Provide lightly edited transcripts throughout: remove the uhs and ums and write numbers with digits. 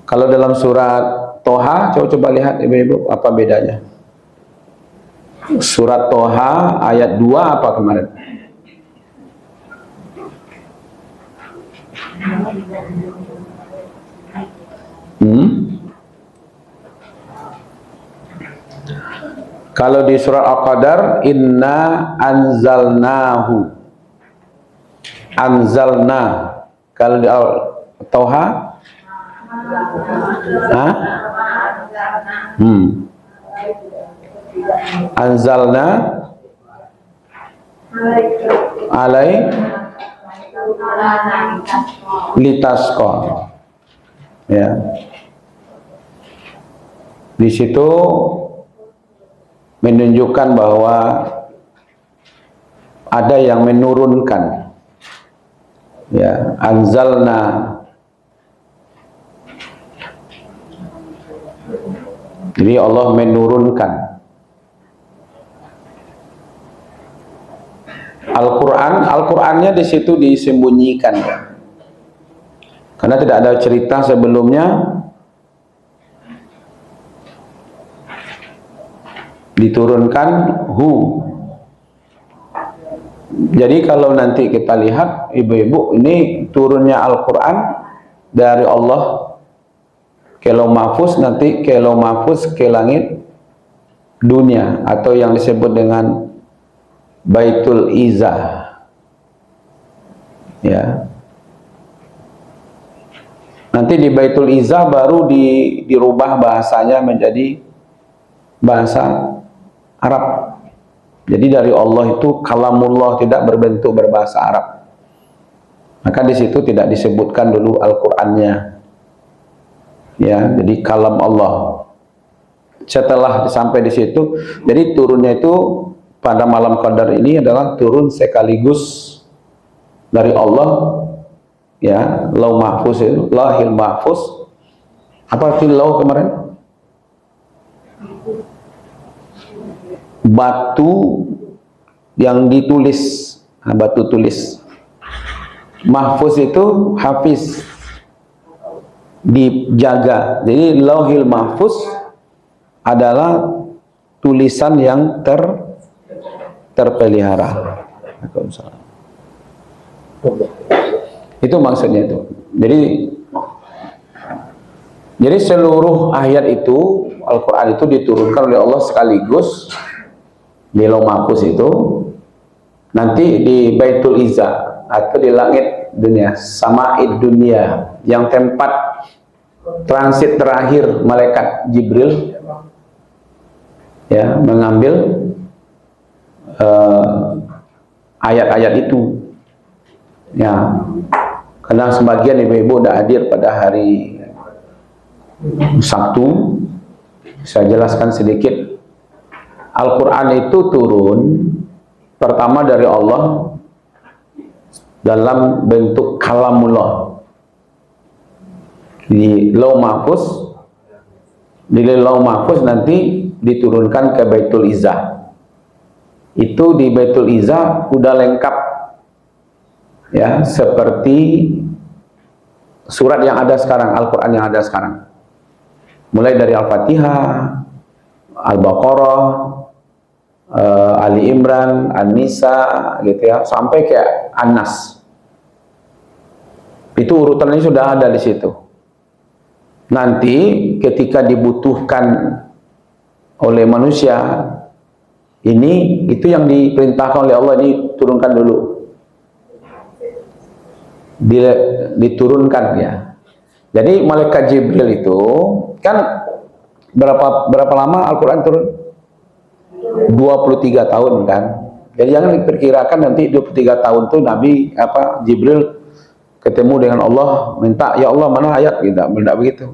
Kalau dalam surat Toha, coba lihat ibu-ibu apa bedanya. Surat Toha ayat 2 apa kemarin? Kalau di surat Al-Qadar, inna anzalnahu. Anzalna. Kalau di Toha, anzalna alai litasqa. Ya. Di situ menunjukkan bahwa ada yang menurunkan. Ya, anzalna. Jadi Allah menurunkan. Al-Qur'annya di situ disembunyikan, ya. Karena tidak ada cerita sebelumnya diturunkan Jadi kalau nanti kita lihat ibu-ibu, ini turunnya Al-Quran dari Allah ke Lauh Mahfuz, nanti ke Lauh Mahfuz ke langit dunia, atau yang disebut dengan Baitul Izzah. Ya. Nanti di Baitul Izzah baru dirubah bahasanya menjadi bahasa Arab. Jadi dari Allah itu kalamullah, tidak berbentuk berbahasa Arab. Maka di situ tidak disebutkan dulu Al-Qur'annya. Ya, jadi kalam Allah. Setelah sampai di situ, jadi turunnya itu pada malam Qadar ini adalah turun sekaligus dari Allah, ya, Lauh Mahfuz itu, Lauhil Mahfuz. Apa arti lauh kemarin? Batu yang ditulis, batu tulis. Mahfuz itu hafiz, dijaga. Jadi Lauhil Mahfuz adalah tulisan yang terpelihara. Itu maksudnya itu. Jadi seluruh ayat itu, Al-Quran itu diturunkan oleh Allah sekaligus di Lauh Mahfuz itu, nanti di Baitul Izzah atau di langit dunia, Sama'id dunia, yang tempat transit terakhir malaikat Jibril, ya, mengambil ayat-ayat itu, ya. Karena sebagian ibu-ibu sudah hadir pada hari Sabtu, saya jelaskan sedikit. Al-Quran itu turun pertama dari Allah dalam bentuk kalamullah di Lauh Mahfuz. Di Lauh Mahfuz nanti diturunkan ke Baitul Izzah. Itu di Baitul Izzah udah lengkap, ya, seperti surat yang ada sekarang, Al-Quran yang ada sekarang. Mulai dari Al-Fatihah, Al-Baqarah, Ali Imran, An-Nisa, gitu ya, sampai ke An-Nas. Itu urutannya sudah ada di situ. Nanti ketika dibutuhkan oleh manusia, itu yang diperintahkan oleh Allah, ini turunkan dulu. Diturunkan, ya. Jadi malaikat Jibril itu kan berapa lama Al-Quran turun? 23 tahun kan. Jadi jangan diperkirakan nanti 23 tahun tuh Nabi Jibril ketemu dengan Allah, minta, ya Allah mana ayat, gitu. Tidak begitu.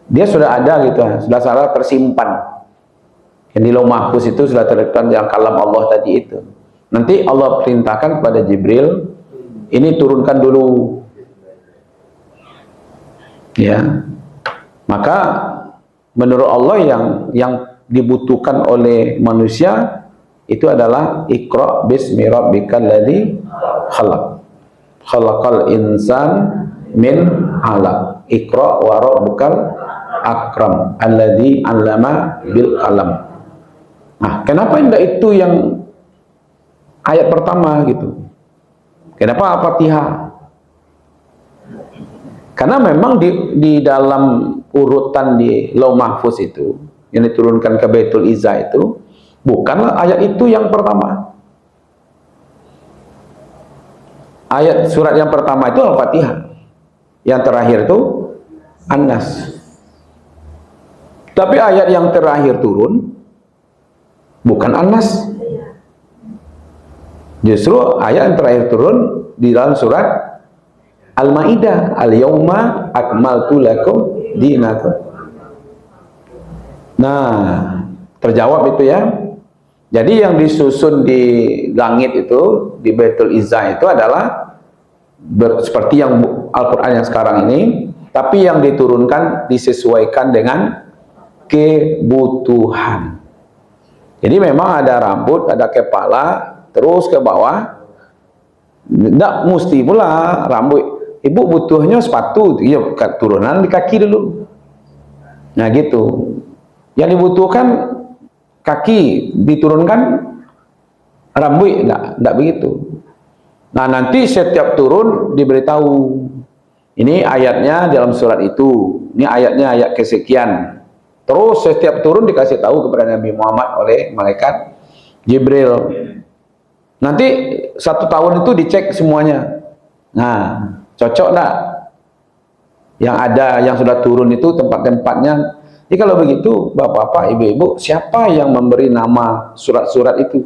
Dia sudah ada gitu, sudah salah tersimpan. Yang di Lauh Mahfuz itu sudah terletak yang kalam Allah tadi itu. Nanti Allah perintahkan kepada Jibril, ini turunkan dulu. Ya. Maka menurut Allah yang dibutuhkan oleh manusia itu adalah Iqra bismi rabbikal ladzi khalaq. Khalaqal insan min 'alaq. Iqra wa rabbukal akram alladzi 'allama bil qalam. Nah, kenapa tidak itu yang ayat pertama gitu? Kenapa Al-Fatihah? Karena memang di dalam urutan di Lauh Mahfuz itu yang diturunkan ke Baitul Izzah itu bukanlah ayat itu yang pertama. Ayat surat yang pertama itu Al-Fatihah. Yang terakhir itu An-Nas. Tapi ayat yang terakhir turun bukan An-Nas. Justru ayat yang terakhir turun di dalam surat Al-Maidah, al-yauma akmaltu lakum dinakum. Nah, terjawab itu ya. Jadi yang disusun di langit itu, di Baitul Izzah itu adalah seperti yang Al-Quran yang sekarang ini, tapi yang diturunkan disesuaikan dengan kebutuhan. Jadi memang ada rambut, ada kepala, terus ke bawah. Tidak mesti pula rambut. Ibu butuhnya sepatu, ya turunan di kaki dulu. Nah gitu. Yang dibutuhkan kaki diturunkan rambut, tidak begitu. Nah nanti setiap turun diberitahu. Ini ayatnya dalam surat itu. Ini ayatnya ayat kesekian. Terus setiap turun dikasih tahu kepada Nabi Muhammad oleh malaikat Jibril. Nanti 1 tahun itu dicek semuanya. Nah, cocok enggak? Yang ada, yang sudah turun itu tempat-tempatnya. Jadi kalau begitu, bapak-bapak, ibu-ibu, siapa yang memberi nama surat-surat itu?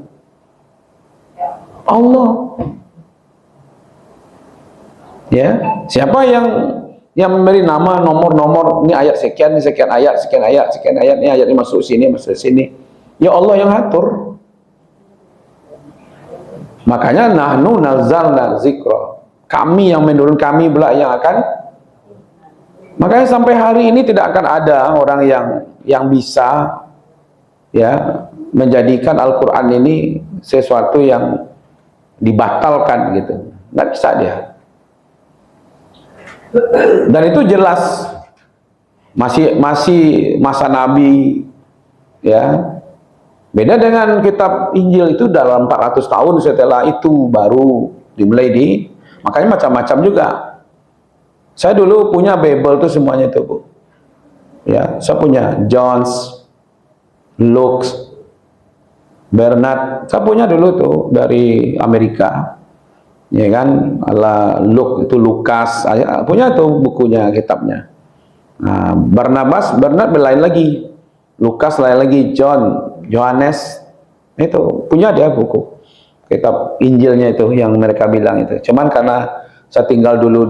Allah. Ya, siapa yang memberi nama nomor-nomor, ini ayat sekian, ini sekian ayat, sekian ayat, sekian ayat, ini ayat ini masuk sini, masuk sini. Ya Allah yang atur. Makanya nahnu nazzalna dzikra. Kami yang menurun, kami pula yang akan. Makanya sampai hari ini tidak akan ada orang yang bisa ya menjadikan Al-Qur'an ini sesuatu yang dibatalkan gitu. Nggak bisa dia. Dan itu jelas masih masa Nabi ya. Beda dengan kitab Injil itu dalam 400 tahun setelah itu baru dimulai makanya macam-macam juga. Saya dulu punya Bible itu semuanya itu, Bu. Ya, saya punya John's, Luke, Bernard. Saya punya dulu tuh dari Amerika. Ya kan, ala Luke itu Lukas, punya tuh bukunya, kitabnya. Nah, Bernard lain lagi. Lukas lain lagi, Yohanes itu punya dia buku kitab Injilnya itu yang mereka bilang itu. Cuman karena saya tinggal dulu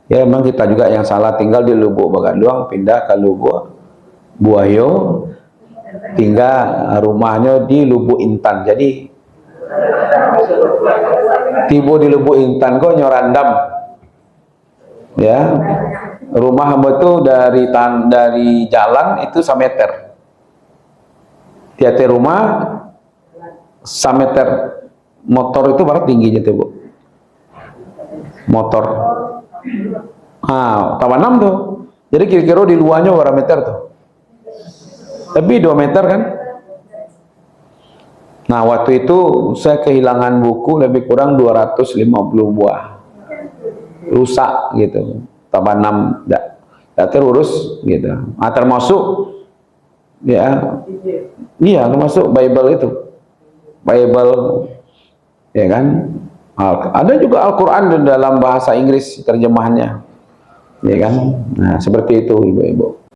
ya memang kita juga yang salah, tinggal di Lubuk Bagaduang, pindah ke Lubuk Buayo, tinggal rumahnya di Lubuk Intan. Jadi tiba di Lubuk Intan kok nyorandam ya, rumah hamba itu dari jalan itu 1 meter, tiap rumah 1 meter. Motor itu berapa tingginya tuh, Bu? Motor tambah 6 tuh. Jadi kira-kira di luarnya berapa meter tuh? Lebih 2 meter kan? Nah waktu itu saya kehilangan buku lebih kurang 250 buah, rusak gitu. Tambah 6 tidak terurus gitu. Termasuk ya, iya termasuk Bible itu, Bible ya kan. Ada juga Al-Quran dalam bahasa Inggris terjemahannya, ya kan. Nah seperti itu ibu-ibu.